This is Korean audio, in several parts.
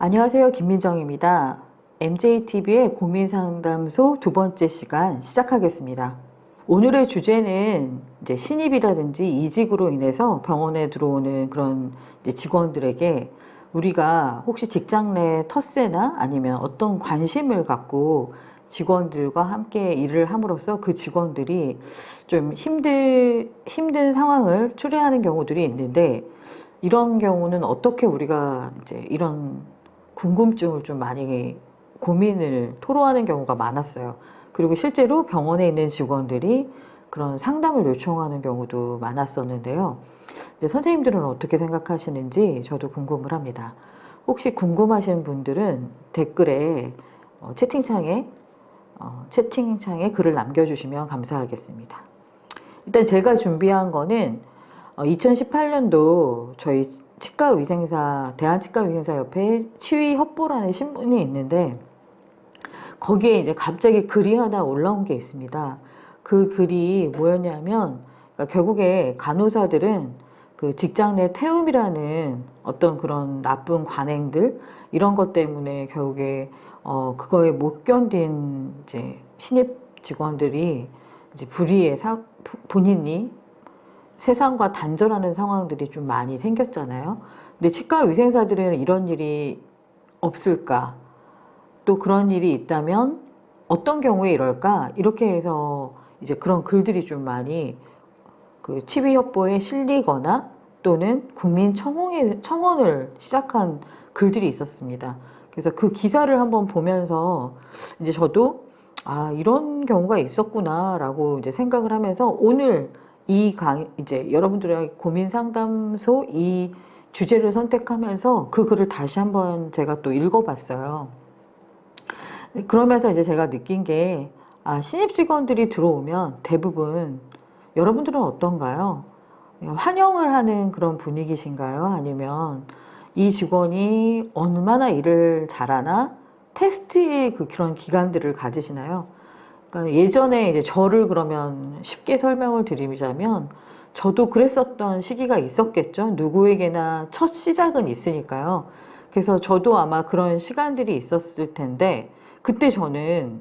안녕하세요. 김민정입니다. MJTV의 고민상담소 두 번째 시간 시작하겠습니다. 오늘의 주제는 이제 신입이라든지 이직으로 인해서 병원에 들어오는 그런 직원들에게 우리가 혹시 직장 내 텃세나 아니면 어떤 관심을 갖고 직원들과 함께 일을 함으로써 그 직원들이 좀 힘든 상황을 초래하는 경우들이 있는데, 이런 경우는 어떻게 우리가 이제 이런 궁금증을 좀 많이 고민을 토로하는 경우가 많았어요. 그리고 실제로 병원에 있는 직원들이 그런 상담을 요청하는 경우도 많았었는데요. 이제 선생님들은 어떻게 생각하시는지 저도 궁금을 합니다. 혹시 궁금하신 분들은 댓글에 채팅창에 글을 남겨주시면 감사하겠습니다. 일단 제가 준비한 거는 2018년도 저희 대한치과의생사협회 치위협보라는 신문이 있는데, 거기에 이제 갑자기 글이 하나 올라온 게 있습니다. 그 글이 뭐였냐면, 그러니까 결국에 간호사들은 그 직장 내 태움이라는 어떤 그런 나쁜 관행들, 이런 것 때문에 결국에 그거에 못 견딘 이제 신입 직원들이 이제 본인이 세상과 단절하는 상황들이 좀 많이 생겼잖아요. 근데 치과 위생사들은 이런 일이 없을까? 또 그런 일이 있다면 어떤 경우에 이럴까? 이렇게 해서 이제 그런 글들이 좀 많이 그 치위협보에 실리거나 또는 청원을 시작한 글들이 있었습니다. 그래서 그 기사를 한번 보면서 이제 저도 이런 경우가 있었구나라고 이제 생각을 하면서 오늘 이제 여러분들의 고민 상담소 이 주제를 선택하면서 그 글을 다시 한번 제가 또 읽어봤어요. 그러면서 이제 제가 느낀 게, 신입 직원들이 들어오면 대부분 여러분들은 어떤가요? 환영을 하는 그런 분위기신가요? 아니면 이 직원이 얼마나 일을 잘하나 테스트의 그런 기간들을 가지시나요? 그러니까 예전에 이제 저를 그러면 쉽게 설명을 드리자면, 저도 그랬었던 시기가 있었겠죠. 누구에게나 첫 시작은 있으니까요. 그래서 저도 아마 그런 시간들이 있었을 텐데, 그때 저는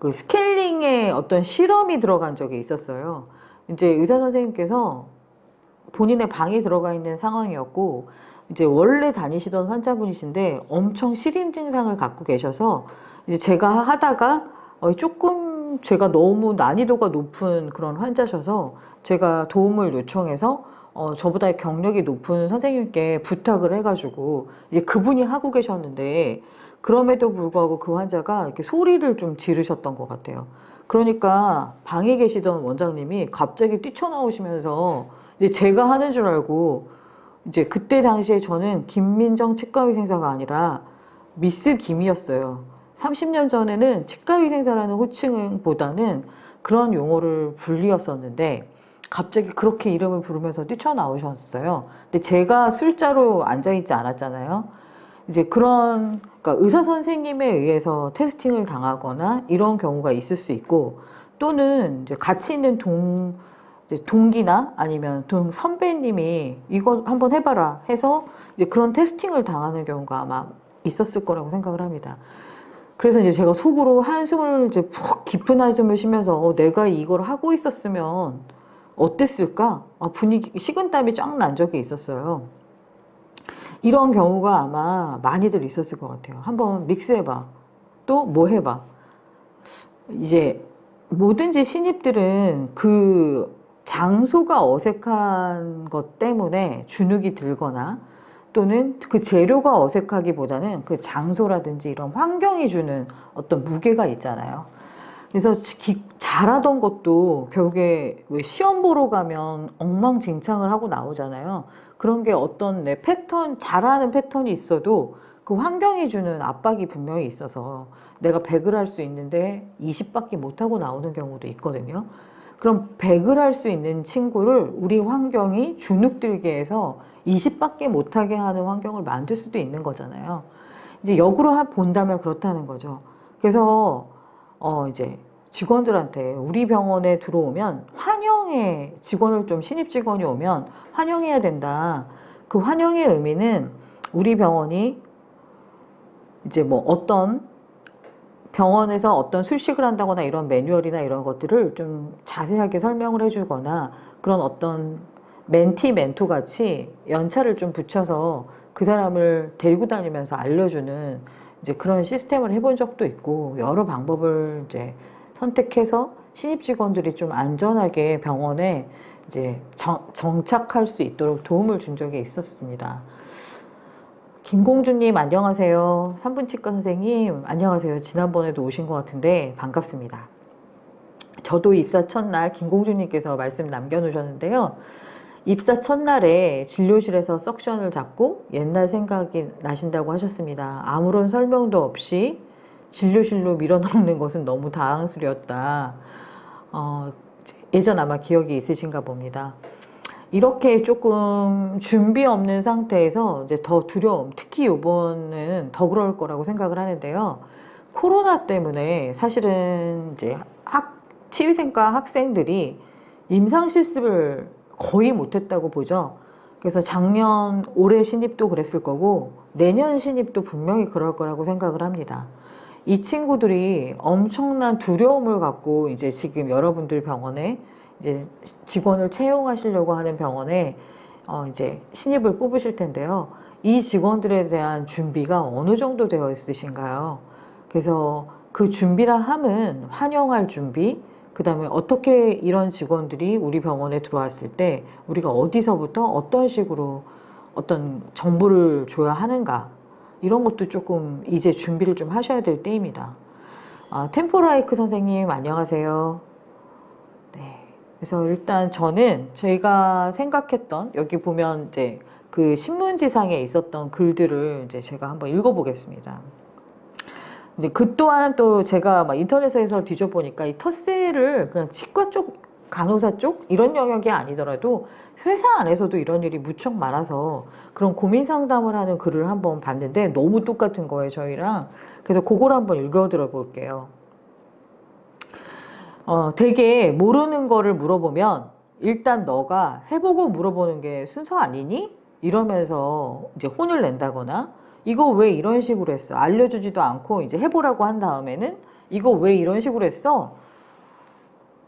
그 스케일링에 어떤 실험이 들어간 적이 있었어요. 이제 의사 선생님께서 본인의 방에 들어가 있는 상황이었고, 이제 원래 다니시던 환자분이신데 엄청 시림 증상을 갖고 계셔서, 이제 제가 하다가 조금 제가 너무 난이도가 높은 그런 환자셔서 제가 도움을 요청해서 저보다 경력이 높은 선생님께 부탁을 해가지고 이제 그분이 하고 계셨는데, 그럼에도 불구하고 그 환자가 이렇게 소리를 좀 지르셨던 것 같아요. 그러니까 방에 계시던 원장님이 갑자기 뛰쳐나오시면서 이제 제가 하는 줄 알고, 이제 그때 당시에 저는 김민정 치과의생사가 아니라 미스 김이었어요. 30년 전에는 치과의생사라는 호칭보다는 그런 용어를 불리었었는데, 갑자기 그렇게 이름을 부르면서 뛰쳐나오셨어요. 근데 제가 술자로 앉아있지 않았잖아요. 이제 그러니까 의사 선생님에 의해서 테스팅을 당하거나 이런 경우가 있을 수 있고, 또는 이제 같이 있는 이제 동기나 아니면 선배님이 이거 한번 해봐라 해서 이제 그런 테스팅을 당하는 경우가 아마 있었을 거라고 생각을 합니다. 그래서 이제 제가 속으로 한숨을 이제 푹 깊은 한숨을 쉬면서 내가 이걸 하고 있었으면 어땠을까? 식은땀이 쫙 난 적이 있었어요. 이런 경우가 아마 많이들 있었을 것 같아요. 한번 믹스해봐. 또 뭐 해봐. 이제 뭐든지 신입들은 그 장소가 어색한 것 때문에 주눅이 들거나, 또는 그 재료가 어색하기보다는 그 장소라든지 이런 환경이 주는 어떤 무게가 있잖아요. 그래서 잘하던 것도 결국에 왜 시험 보러 가면 엉망진창을 하고 나오잖아요. 그런 게 어떤 잘하는 패턴이 있어도 그 환경이 주는 압박이 분명히 있어서 내가 100을 할 수 있는데 20밖에 못하고 나오는 경우도 있거든요. 그럼 100을 할 수 있는 친구를 우리 환경이 주눅들게 해서 20밖에 못하게 하는 환경을 만들 수도 있는 거잖아요. 이제 역으로 본다면 그렇다는 거죠. 그래서 이제 직원들한테 우리 병원에 들어오면 직원을 좀 신입 직원이 오면 환영해야 된다. 그 환영의 의미는 우리 병원이 이제 뭐 어떤 병원에서 어떤 술식을 한다거나 이런 매뉴얼이나 이런 것들을 좀 자세하게 설명을 해주거나 그런 어떤 멘티 멘토 같이 연차를 좀 붙여서 그 사람을 데리고 다니면서 알려주는 이제 그런 시스템을 해본 적도 있고 여러 방법을 이제 선택해서 신입 직원들이 좀 안전하게 병원에 이제 정착할 수 있도록 도움을 준 적이 있었습니다. 김공주님 안녕하세요. 산부치과 선생님 안녕하세요. 지난번에도 오신 것 같은데 반갑습니다. 저도 입사 첫날 김공주님께서 말씀 남겨놓으셨는데요. 입사 첫날에 진료실에서 석션을 잡고 옛날 생각이 나신다고 하셨습니다. 아무런 설명도 없이 진료실로 밀어넣는 것은 너무 당황스러웠다. 예전 아마 기억이 있으신가 봅니다. 이렇게 조금 준비 없는 상태에서 이제 더 두려움, 특히 이번에는 더 그럴 거라고 생각을 하는데요. 코로나 때문에 사실은 이제 치위생과 학생들이 임상 실습을 거의 못했다고 보죠. 그래서 작년, 올해 신입도 그랬을 거고 내년 신입도 분명히 그럴 거라고 생각을 합니다. 이 친구들이 엄청난 두려움을 갖고 이제 지금 여러분들 병원에 이제 직원을 채용하시려고 하는 병원에 이제 신입을 뽑으실 텐데요. 이 직원들에 대한 준비가 어느 정도 되어 있으신가요? 그래서 그 준비라 함은 환영할 준비, 그 다음에 어떻게 이런 직원들이 우리 병원에 들어왔을 때 우리가 어디서부터 어떤 식으로 어떤 정보를 줘야 하는가, 이런 것도 조금 이제 준비를 좀 하셔야 될 때입니다. 템포라이크 선생님 안녕하세요. 네. 그래서 일단 저는 저희가 생각했던, 여기 보면 이제 그 신문지상에 있었던 글들을 이제 제가 한번 읽어보겠습니다. 근데 그 또한 또 제가 막 인터넷에서 뒤져보니까 이 텃세를 그냥 치과 쪽, 간호사 쪽 이런 영역이 아니더라도 회사 안에서도 이런 일이 무척 많아서 그런 고민 상담을 하는 글을 한번 봤는데 너무 똑같은 거예요, 저희랑. 그래서 그걸 한번 읽어 들어 볼게요. 되게 모르는 거를 물어보면 일단 너가 해보고 물어보는 게 순서 아니니? 이러면서 이제 혼을 낸다거나, 이거 왜 이런 식으로 했어? 알려주지도 않고 이제 해보라고 한 다음에는 이거 왜 이런 식으로 했어?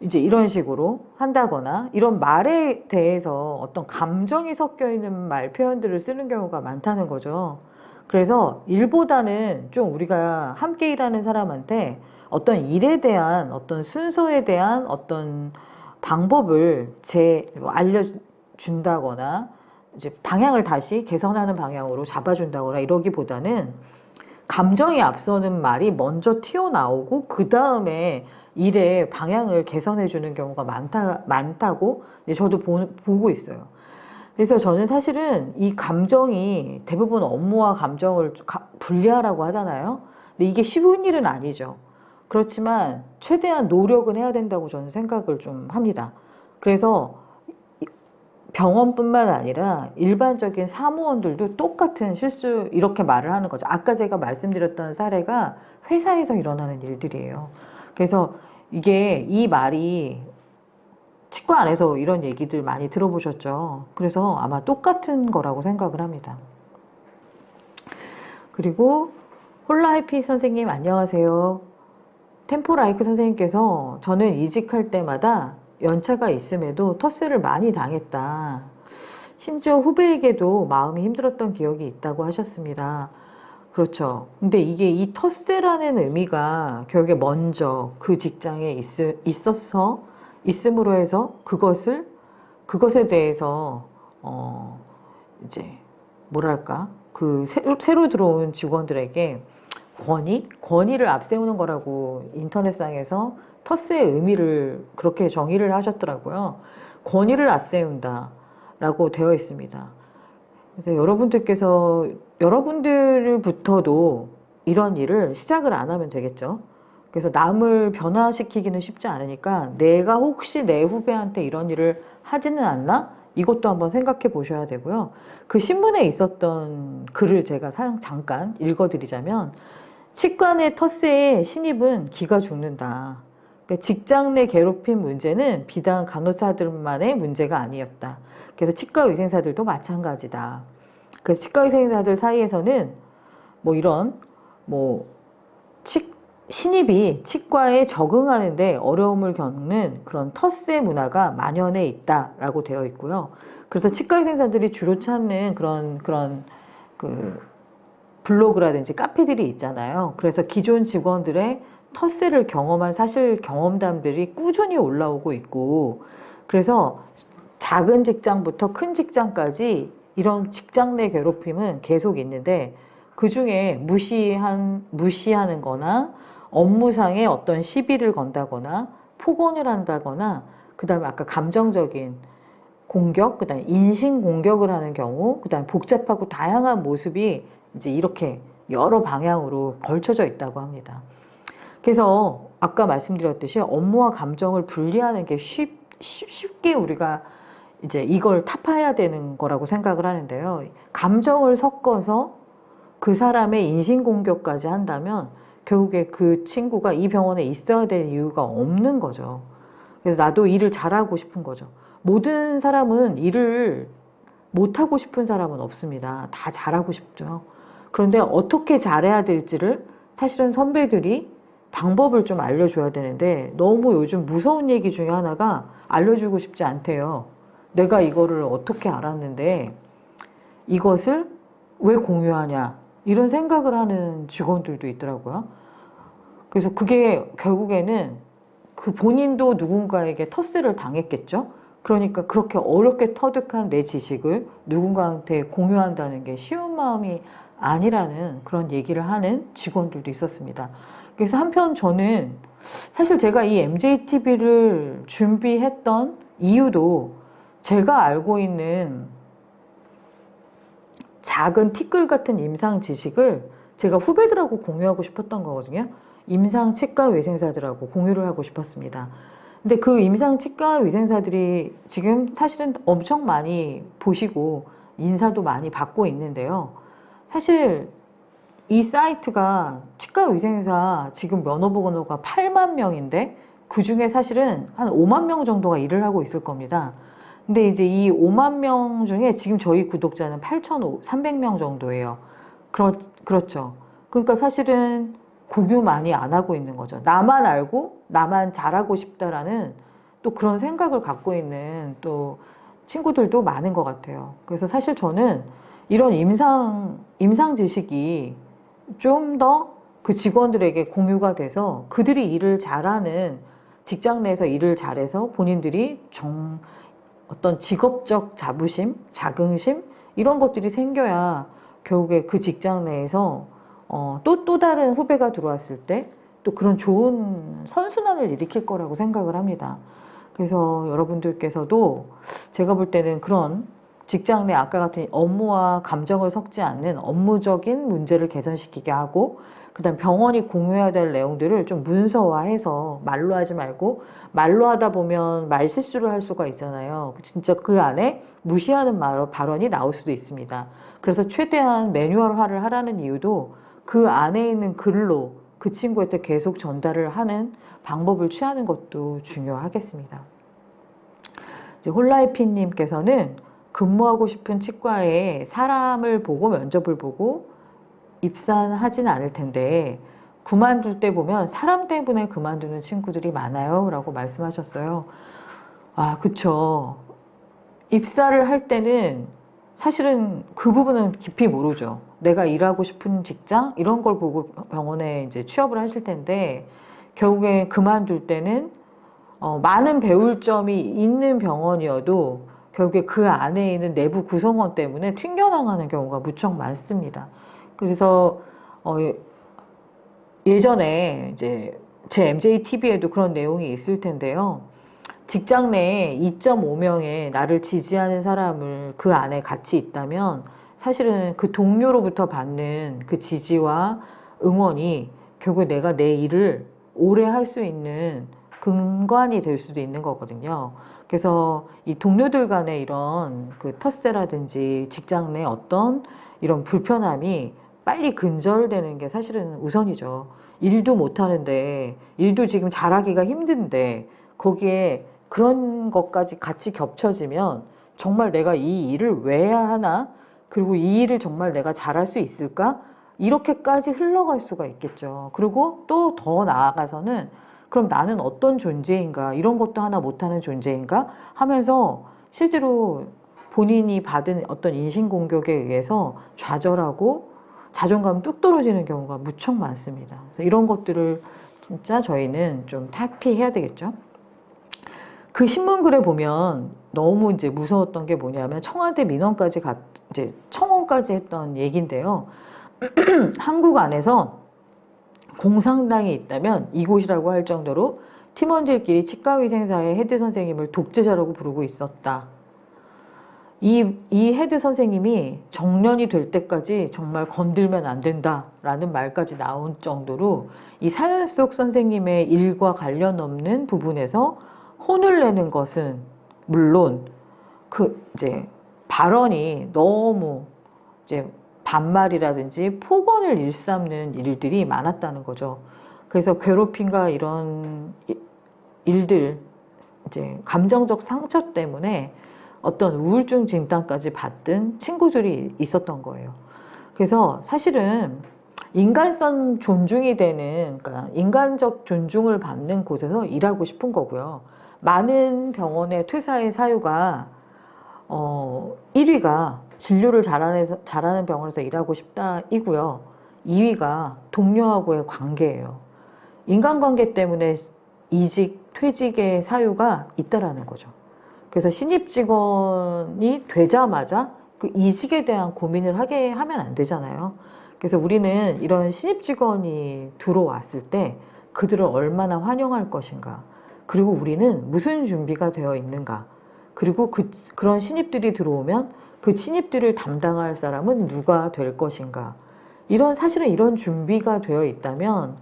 이제 이런 식으로 한다거나, 이런 말에 대해서 어떤 감정이 섞여 있는 말 표현들을 쓰는 경우가 많다는 거죠. 그래서 일보다는 좀 우리가 함께 일하는 사람한테 어떤 일에 대한 어떤 순서에 대한 어떤 방법을 알려준다거나 이제 방향을 다시 개선하는 방향으로 잡아준다거나 이러기보다는 감정이 앞서는 말이 먼저 튀어나오고 그 다음에 일의 방향을 개선해 주는 경우가 많다고 저도 보고 있어요. 그래서 저는 사실은 이 감정이 대부분 업무와 감정을 분리하라고 하잖아요. 근데 이게 쉬운 일은 아니죠. 그렇지만 최대한 노력은 해야 된다고 저는 생각을 좀 합니다. 그래서 병원뿐만 아니라 일반적인 사무원들도 똑같은 실수, 이렇게 말을 하는 거죠. 아까 제가 말씀드렸던 사례가 회사에서 일어나는 일들이에요. 그래서 이 말이 치과 안에서 이런 얘기들 많이 들어보셨죠. 그래서 아마 똑같은 거라고 생각을 합니다. 그리고 홀라해피 선생님 안녕하세요. 템포라이크 선생님께서 저는 이직할 때마다 연차가 있음에도 텃세를 많이 당했다. 심지어 후배에게도 마음이 힘들었던 기억이 있다고 하셨습니다. 그렇죠. 근데 이게 이 텃세라는 의미가 결국에 먼저 그 직장에 있음으로 해서 그것에 대해서 이제 뭐랄까, 그 새로 들어온 직원들에게 권위를 앞세우는 거라고 인터넷상에서 텃세의 의미를 그렇게 정의를 하셨더라고요. 권위를 앞세운다 라고 되어 있습니다. 그래서 여러분들부터도 이런 일을 시작을 안 하면 되겠죠. 그래서 남을 변화시키기는 쉽지 않으니까 내가 혹시 내 후배한테 이런 일을 하지는 않나? 이것도 한번 생각해 보셔야 되고요. 그 신문에 있었던 글을 제가 잠깐 읽어드리자면, 치과 내 텃세에 신입은 기가 죽는다. 그러니까 직장 내 괴롭힘 문제는 비단 간호사들만의 문제가 아니었다. 그래서 치과 의생사들도 마찬가지다. 그래서 치과의사들 사이에서는 뭐 이런 뭐 신입이 치과에 적응하는데 어려움을 겪는 그런 텃세 문화가 만연해 있다라고 되어 있고요. 그래서 치과의사들이 주로 찾는 그런 그 블로그라든지 카페들이 있잖아요. 그래서 기존 직원들의 텃세를 경험한 사실 경험담들이 꾸준히 올라오고 있고, 그래서 작은 직장부터 큰 직장까지 이런 직장 내 괴롭힘은 계속 있는데, 그 중에 무시하는 거나 업무상의 어떤 시비를 건다거나 폭언을 한다거나, 그 다음에 아까 감정적인 공격, 그 다음에 인신 공격을 하는 경우, 그 다음에 복잡하고 다양한 모습이 이제 이렇게 여러 방향으로 걸쳐져 있다고 합니다. 그래서 아까 말씀드렸듯이 업무와 감정을 분리하는 게 쉽게 우리가 이제 이걸 타파해야 되는 거라고 생각을 하는데요. 감정을 섞어서 그 사람의 인신공격까지 한다면 결국에 그 친구가 이 병원에 있어야 될 이유가 없는 거죠. 그래서 나도 일을 잘하고 싶은 거죠. 모든 사람은 일을 못하고 싶은 사람은 없습니다. 다 잘하고 싶죠. 그런데 어떻게 잘해야 될지를 사실은 선배들이 방법을 좀 알려줘야 되는데, 너무 요즘 무서운 얘기 중에 하나가 알려주고 싶지 않대요. 내가 이거를 어떻게 알았는데 이것을 왜 공유하냐, 이런 생각을 하는 직원들도 있더라고요. 그래서 그게 결국에는 그 본인도 누군가에게 텃세를 당했겠죠. 그러니까 그렇게 어렵게 터득한 내 지식을 누군가한테 공유한다는 게 쉬운 마음이 아니라는 그런 얘기를 하는 직원들도 있었습니다. 그래서 한편 저는 사실 제가 이 MJTV를 준비했던 이유도 제가 알고 있는 작은 티끌 같은 임상 지식을 제가 후배들하고 공유하고 싶었던 거거든요. 임상 치과 위생사들하고 공유를 하고 싶었습니다. 근데 그 임상 치과 위생사들이 지금 사실은 엄청 많이 보시고 인사도 많이 받고 있는데요. 사실 이 사이트가 치과 위생사 지금 면허번호가 8만 명인데 그 중에 사실은 한 5만 명 정도가 일을 하고 있을 겁니다. 근데 이제 이 5만 명 중에 지금 저희 구독자는 8,300명 정도예요. 그렇죠. 그러니까 사실은 공유 많이 안 하고 있는 거죠. 나만 알고 나만 잘하고 싶다라는 또 그런 생각을 갖고 있는 또 친구들도 많은 것 같아요. 그래서 사실 저는 이런 임상 지식이 좀 더 그 직원들에게 공유가 돼서 그들이 일을 잘하는, 직장 내에서 일을 잘해서 본인들이 어떤 직업적 자부심, 자긍심 이런 것들이 생겨야 결국에 그 직장 내에서 또 다른 후배가 들어왔을 때 또 그런 좋은 선순환을 일으킬 거라고 생각을 합니다. 그래서 여러분들께서도 제가 볼 때는 그런 직장 내 아까 같은 업무와 감정을 섞지 않는 업무적인 문제를 개선시키게 하고, 그 다음 병원이 공유해야 될 내용들을 좀 문서화해서 말로 하지 말고, 말로 하다 보면 말 실수를 할 수가 있잖아요. 진짜 그 안에 무시하는 발언이 나올 수도 있습니다. 그래서 최대한 매뉴얼화를 하라는 이유도 그 안에 있는 글로 그 친구한테 계속 전달을 하는 방법을 취하는 것도 중요하겠습니다. 이제 홀라이피님께서는 근무하고 싶은 치과에 사람을 보고 면접을 보고 입사하진 않을 텐데 그만둘 때 보면 사람 때문에 그만두는 친구들이 많아요 라고 말씀하셨어요. 아, 그쵸. 입사를 할 때는 사실은 그 부분은 깊이 모르죠. 내가 일하고 싶은 직장 이런 걸 보고 병원에 이제 취업을 하실 텐데, 결국에 그만둘 때는 많은 배울 점이 있는 병원이어도 결국에 그 안에 있는 내부 구성원 때문에 튕겨나가는 경우가 무척 많습니다. 그래서 예전에 이제 제 MJTV에도 그런 내용이 있을 텐데요. 직장 내에 2.5명의 나를 지지하는 사람을 그 안에 같이 있다면 사실은 그 동료로부터 받는 그 지지와 응원이 결국 내가 내 일을 오래 할 수 있는 근간이 될 수도 있는 거거든요. 그래서 이 동료들 간의 이런 그 텃세라든지 직장 내 어떤 이런 불편함이 빨리 근절되는 게 사실은 우선이죠. 일도 못하는데, 일도 지금 잘하기가 힘든데 거기에 그런 것까지 같이 겹쳐지면 정말 내가 이 일을 왜 해야 하나, 그리고 이 일을 정말 내가 잘할 수 있을까? 이렇게까지 흘러갈 수가 있겠죠. 그리고 또 더 나아가서는 그럼 나는 어떤 존재인가? 이런 것도 하나 못하는 존재인가? 하면서 실제로 본인이 받은 어떤 인신공격에 의해서 좌절하고 자존감 뚝 떨어지는 경우가 무척 많습니다. 그래서 이런 것들을 진짜 저희는 좀 탈피해야 되겠죠. 그 신문글에 보면 너무 이제 무서웠던 게 뭐냐면 청와대 민원까지 이제 청원까지 했던 얘기인데요. 한국 안에서 공산당이 있다면 이곳이라고 할 정도로 팀원들끼리 치과위생사의 헤드 선생님을 독재자라고 부르고 있었다. 이 헤드 선생님이 정년이 될 때까지 정말 건들면 안 된다라는 말까지 나온 정도로 이 사연 속 선생님의 일과 관련 없는 부분에서 혼을 내는 것은 물론 그 이제 발언이 너무 이제 반말이라든지 폭언을 일삼는 일들이 많았다는 거죠. 그래서 괴롭힘과 이런 일들, 이제 감정적 상처 때문에 어떤 우울증 진단까지 받던 친구들이 있었던 거예요. 그래서 사실은 인간성 존중이 되는, 그러니까 인간적 존중을 받는 곳에서 일하고 싶은 거고요. 많은 병원의 퇴사의 사유가 1위가 진료를 잘하는 병원에서 일하고 싶다이고요. 2위가 동료하고의 관계예요. 인간관계 때문에 이직, 퇴직의 사유가 있다라는 거죠. 그래서 신입 직원이 되자마자 그 이직에 대한 고민을 하게 하면 안 되잖아요. 그래서 우리는 이런 신입 직원이 들어왔을 때 그들을 얼마나 환영할 것인가, 그리고 우리는 무슨 준비가 되어 있는가, 그리고 그런 신입들이 들어오면 그 신입들을 담당할 사람은 누가 될 것인가, 사실은 이런 준비가 되어 있다면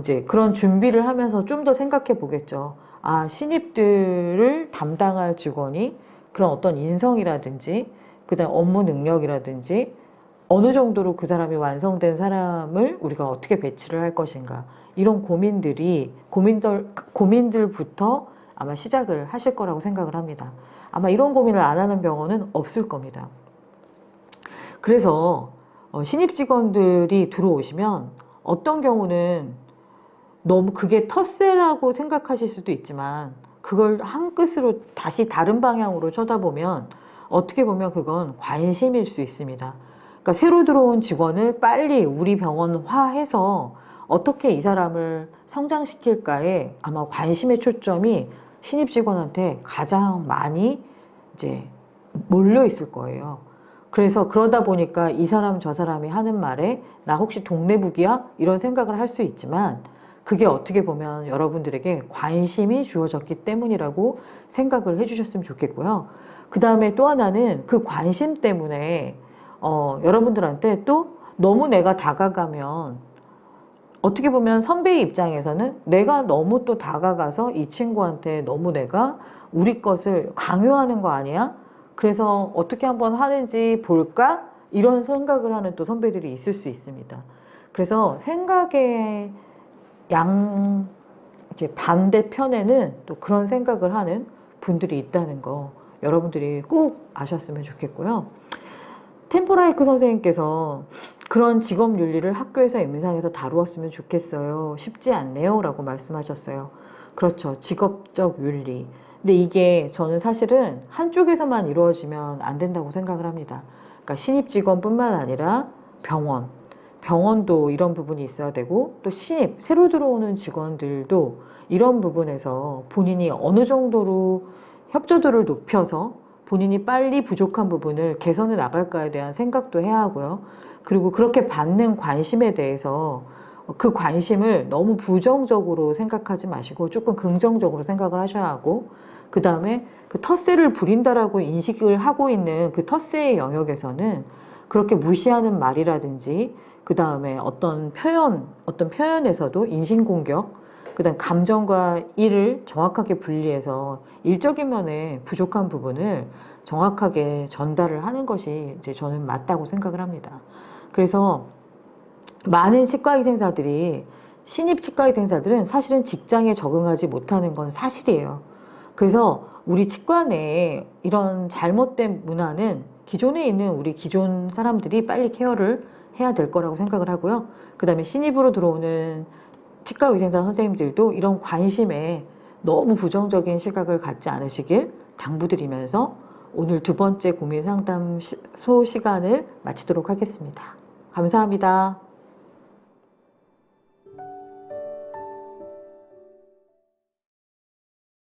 이제 그런 준비를 하면서 좀 더 생각해 보겠죠. 아, 신입들을 담당할 직원이 그런 어떤 인성이라든지 그다음 업무 능력이라든지 어느 정도로 그 사람이 완성된 사람을 우리가 어떻게 배치를 할 것인가, 이런 고민들부터 아마 시작을 하실 거라고 생각을 합니다. 아마 이런 고민을 안 하는 병원은 없을 겁니다. 그래서 신입 직원들이 들어오시면 어떤 경우는 너무 그게 텃세라고 생각하실 수도 있지만 그걸 한 끝으로 다시 다른 방향으로 쳐다보면 어떻게 보면 그건 관심일 수 있습니다. 그러니까 새로 들어온 직원을 빨리 우리 병원화해서 어떻게 이 사람을 성장시킬까에 아마 관심의 초점이 신입 직원한테 가장 많이 이제 몰려 있을 거예요. 그래서 그러다 보니까 이 사람 저 사람이 하는 말에 나 혹시 동네북이야? 이런 생각을 할 수 있지만 그게 어떻게 보면 여러분들에게 관심이 주어졌기 때문이라고 생각을 해주셨으면 좋겠고요. 그 다음에 또 하나는 그 관심 때문에 여러분들한테 또 너무 내가 다가가면 어떻게 보면 선배의 입장에서는 내가 너무 또 다가가서 이 친구한테 너무 내가 우리 것을 강요하는 거 아니야? 그래서 어떻게 한번 하는지 볼까? 이런 생각을 하는 또 선배들이 있을 수 있습니다. 그래서 생각의 이제 반대편에는 또 그런 생각을 하는 분들이 있다는 거 여러분들이 꼭 아셨으면 좋겠고요. 템포라이크 선생님께서 그런 직업 윤리를 학교에서 임상에서 다루었으면 좋겠어요. 쉽지 않네요. 라고 말씀하셨어요. 그렇죠. 직업적 윤리. 근데 이게 저는 사실은 한쪽에서만 이루어지면 안 된다고 생각을 합니다. 그러니까 신입 직원뿐만 아니라 병원도 이런 부분이 있어야 되고 또 신입, 새로 들어오는 직원들도 이런 부분에서 본인이 어느 정도로 협조도를 높여서 본인이 빨리 부족한 부분을 개선해 나갈까에 대한 생각도 해야 하고요. 그리고 그렇게 받는 관심에 대해서 그 관심을 너무 부정적으로 생각하지 마시고 조금 긍정적으로 생각을 하셔야 하고, 그 다음에 그 텃세를 부린다라고 인식을 하고 있는 그 텃세의 영역에서는 그렇게 무시하는 말이라든지 그 다음에 어떤 표현에서도 인신공격, 그 다음 감정과 일을 정확하게 분리해서 일적인 면에 부족한 부분을 정확하게 전달을 하는 것이 이제 저는 맞다고 생각을 합니다. 그래서 많은 신입 치과의생사들은 사실은 직장에 적응하지 못하는 건 사실이에요. 그래서 우리 치과 내에 이런 잘못된 문화는 기존에 있는 우리 기존 사람들이 빨리 케어를 해야 될 거라고 생각을 하고요. 그 다음에 신입으로 들어오는 치과 의생사 선생님들도 이런 관심에 너무 부정적인 시각을 갖지 않으시길 당부드리면서 오늘 두 번째 고민 상담소 시간을 마치도록 하겠습니다. 감사합니다.